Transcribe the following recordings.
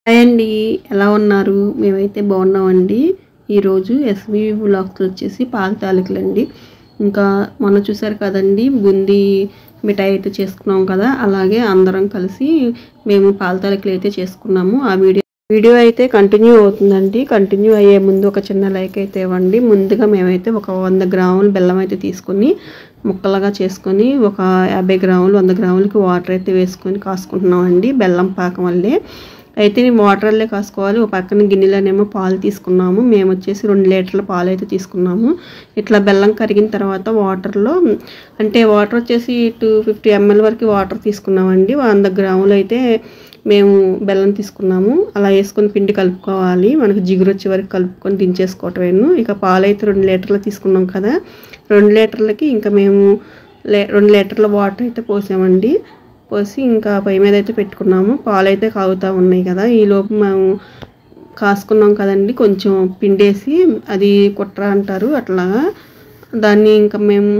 Hi అండి, ఎలా ఉన్నారు? మేమైతే బాగున్నామండి. ఈరోజు ఎస్వి వ్లాగ్స్ వచ్చేసి పాల తాలికలండి. ఇంకా మొన్న చూసారు కదండి, బూందీ మిఠాయి అయితే చేసుకున్నాం కదా, అలాగే అందరం కలిసి మేము పాల తాలికలు అయితే చేసుకున్నాము. ఆ వీడియో అయితే కంటిన్యూ అవుతుందండి. కంటిన్యూ అయ్యే ముందు ఒక చిన్న లైక్ అయితే ఇవ్వండి. ముందుగా మేమైతే ఒక 100 గ్రాముల బెల్లం అయితే తీసుకొని ముక్కలుగా చేసుకొని ఒక 50 గ్రాములు 100 గ్రాములకి వాటర్ అయితే వేసుకొని కాసుకుంటున్నామండి. బెల్లం పాకం వల్లే అయితే వాటర్లే కాసుకోవాలి. ఒక పక్కన గిన్నెలోనేమో పాలు తీసుకున్నాము. మేము వచ్చేసి 2 లీటర్ల పాలు అయితే తీసుకున్నాము. ఇట్లా బెల్లం కరిగిన తర్వాత వాటర్లో అంటే వాటర్ వచ్చేసి 250 ml వరకు వాటర్ తీసుకున్నామండి. 100 గ్రాములు అయితే మేము బెల్లం తీసుకున్నాము. అలా వేసుకొని పిండి కలుపుకోవాలి. మనకు జిగురు వచ్చే వరకు కలుపుకొని దించేసుకోవటమేను. ఇక పాలు అయితే 2 లీటర్లు తీసుకున్నాం కదా, 2 లీటర్లకి ఇంకా మేము 2 లీటర్ల వాటర్ అయితే పోసామండి. పోసి ఇంకా పొయ్యి మీద అయితే పెట్టుకున్నాము. పాలు అయితే కాగుతూ ఉన్నాయి కదా, ఈలోపు మేము కాసుకున్నాం కదండి, కొంచెం పిండేసి అది కుట్ర అంటారు అట్లాగా, దాన్ని ఇంకా మేము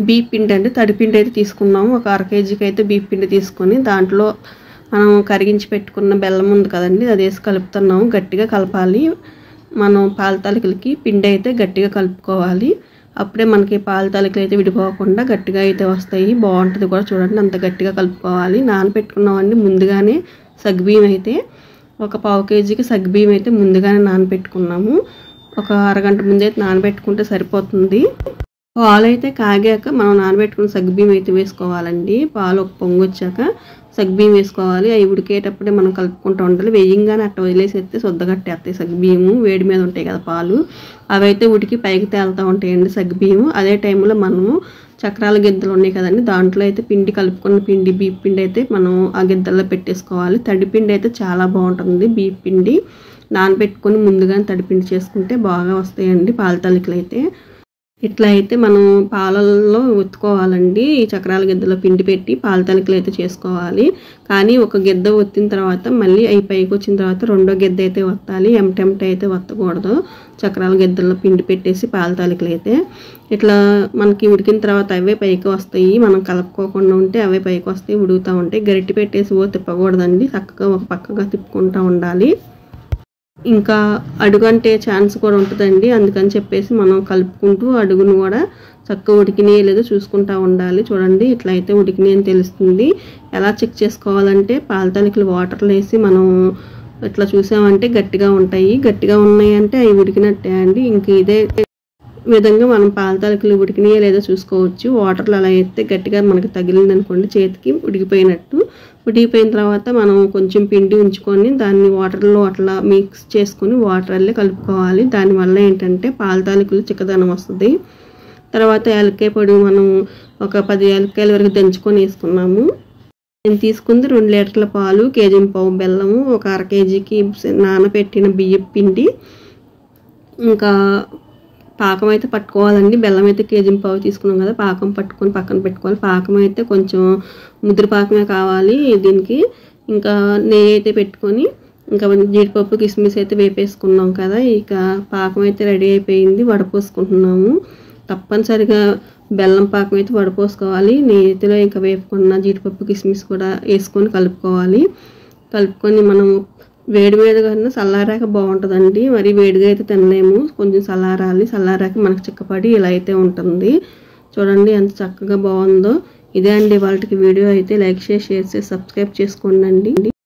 బీప్ పిండి అంటే తడిపిండి అయితే తీసుకున్నాము. ఒక 1/2 kgకి అయితే బీప్ పిండి తీసుకొని దాంట్లో మనం కరిగించి పెట్టుకున్న బెల్లం ఉంది కదండి, అది వేసి కలుపుతున్నాము. గట్టిగా కలపాలి. మనం పాల తాలికలకి పిండి అయితే గట్టిగా కలుపుకోవాలి. అప్పుడే మనకి పాల తాలికలు అయితే విడిపోకుండా గట్టిగా అయితే వస్తాయి. బాగుంటుంది కూడా, చూడండి అంత గట్టిగా కలుపుకోవాలి. నానబెట్టుకున్నామండి ముందుగానే సగ్గుబియ్యం అయితే ఒక 1/2 kgకి సగ్గుబియ్యం అయితే ముందుగానే నానబెట్టుకున్నాము. ఒక అరగంట ముందే నానబెట్టుకుంటే సరిపోతుంది. పాలు అయితే కాగాక మనం నానబెట్టుకున్న సగ్గుబియ్యం అయితే వేసుకోవాలండి. పాలు ఒక పొంగు వచ్చాక సగ్గుబియ్యం వేసుకోవాలి. అవి ఉడికేటప్పుడే మనం కలుపుకుంటూ ఉండాలి. వేయంగానే అట్ట వదిలేసేస్తే శుద్ధగట్టేస్తాయి. సగ్గుబియ్యము వేడి మీద ఉంటాయి కదా పాలు, అవైతే ఉడికి పైకి తేలుతూ ఉంటాయండి సగ్గుబియ్యము. అదే టైంలో మనము చక్రాల గిద్దలు ఉన్నాయి కదండి, దాంట్లో అయితే పిండి కలుపుకున్న పిండి బీప్ పిండి అయితే మనం ఆ గిద్దల్లో పెట్టేసుకోవాలి. తడిపిండి అయితే చాలా బాగుంటుంది. బీప్ పిండి నానబెట్టుకొని ముందుగానే తడిపిండి చేసుకుంటే బాగా వస్తాయండి పాల తాలికలు అయితే. ఇట్లా అయితే మనం పాలల్లో ఒత్తుకోవాలండి. ఈ చక్రాల గిద్దలో పిండి పెట్టి పాల తాలికలు అయితే చేసుకోవాలి. కానీ ఒక గిద్ద ఒత్తిన తర్వాత మళ్ళీ అవి పైకి వచ్చిన తర్వాత రెండో గిద్ద అయితే వత్తాలి. ఎంటెంట అయితే వత్తకూడదు. చక్రాల గిద్దల్లో పిండి పెట్టేసి పాల తాలికలు అయితే ఇట్లా మనకి ఉడికిన తర్వాత అవే పైకి వస్తాయి. మనం కలుపుకోకుండా ఉంటే అవే పైకి వస్తాయి, ఉడుకుతూ ఉంటాయి. గరిటె పెట్టేసి తిప్పకూడదండి, చక్కగా ఒక పక్కగా తిప్పుకుంటూ ఉండాలి. ఇంకా అడుగంటే ఛాన్స్ కూడా ఉంటుందండి, అందుకని చెప్పేసి మనం కలుపుకుంటూ అడుగును కూడా చక్కగా ఉడికినాయో లేదో చూసుకుంటూ ఉండాలి. చూడండి ఇట్లా అయితే ఉడికినాయి అని తెలుస్తుంది. ఎలా చెక్ చేసుకోవాలంటే పాల తాలికలు వాటర్లో వేసి మనం ఇట్లా చూసామంటే గట్టిగా ఉంటాయి. గట్టిగా ఉన్నాయి అంటే అవి ఉడికినట్టే అండి. ఇంక ఇదే విధంగా మనం పాల తాలికలు ఉడికినాయో లేదో చూసుకోవచ్చు. వాటర్లో అలా అయితే గట్టిగా మనకి తగిలింది అనుకోండి, చేతికి ఉడికిపోయినట్టు. ఉడికిపోయిన తర్వాత మనం కొంచెం పిండి ఉంచుకొని దాన్ని వాటర్లో అట్లా మిక్స్ చేసుకొని వాటర్లే కలుపుకోవాలి. దానివల్ల ఏంటంటే పాల తాలికలు చిక్కదనం వస్తుంది. తర్వాత యాలక్కాయ పొడి మనం ఒక 10 యాలక్కాయల వరకు దంచుకొని వేసుకున్నాము. నేను తీసుకుంది 2 లీటర్ల పాలు, 1.5 kg బెల్లము, ఒక 1/2 kgకి నానబెట్టిన బియ్యం పిండి. ఇంకా పాకం అయితే పట్టుకోవాలండి. బెల్లం అయితే 1.5 kg తీసుకున్నాం కదా, పాకం పట్టుకొని పక్కన పెట్టుకోవాలి. పాకం అయితే కొంచెం ముద్ర పాకమే కావాలి దీనికి. ఇంకా నెయ్యి అయితే పెట్టుకొని ఇంకా జీడిపప్పు కిస్మిస్ అయితే వేపేసుకున్నాం కదా, ఇక పాకం అయితే రెడీ అయిపోయింది. వడపోసుకుంటున్నాము. తప్పనిసరిగా బెల్లం పాకం అయితే వడపోసుకోవాలి. నెయ్యిలో ఇంకా వేపుకున్న జీడిపప్పు కిస్మిస్ కూడా వేసుకొని కలుపుకోవాలి. కలుపుకొని మనం వేడి వేడిగా చల్లారాక బాగుంటుందండి. మరి వేడిగా అయితే తినలేము, కొంచెం చల్లారాలి. చల్లారాక మనకు చిక్కపడి ఇలా అయితే ఉంటుంది. చూడండి ఎంత చక్కగా బాగుందో. ఇదే అండి వాళ్ళకి వీడియో అయితే. లైక్ చేసి షేర్ చేసి సబ్స్క్రైబ్ చేసుకోండి.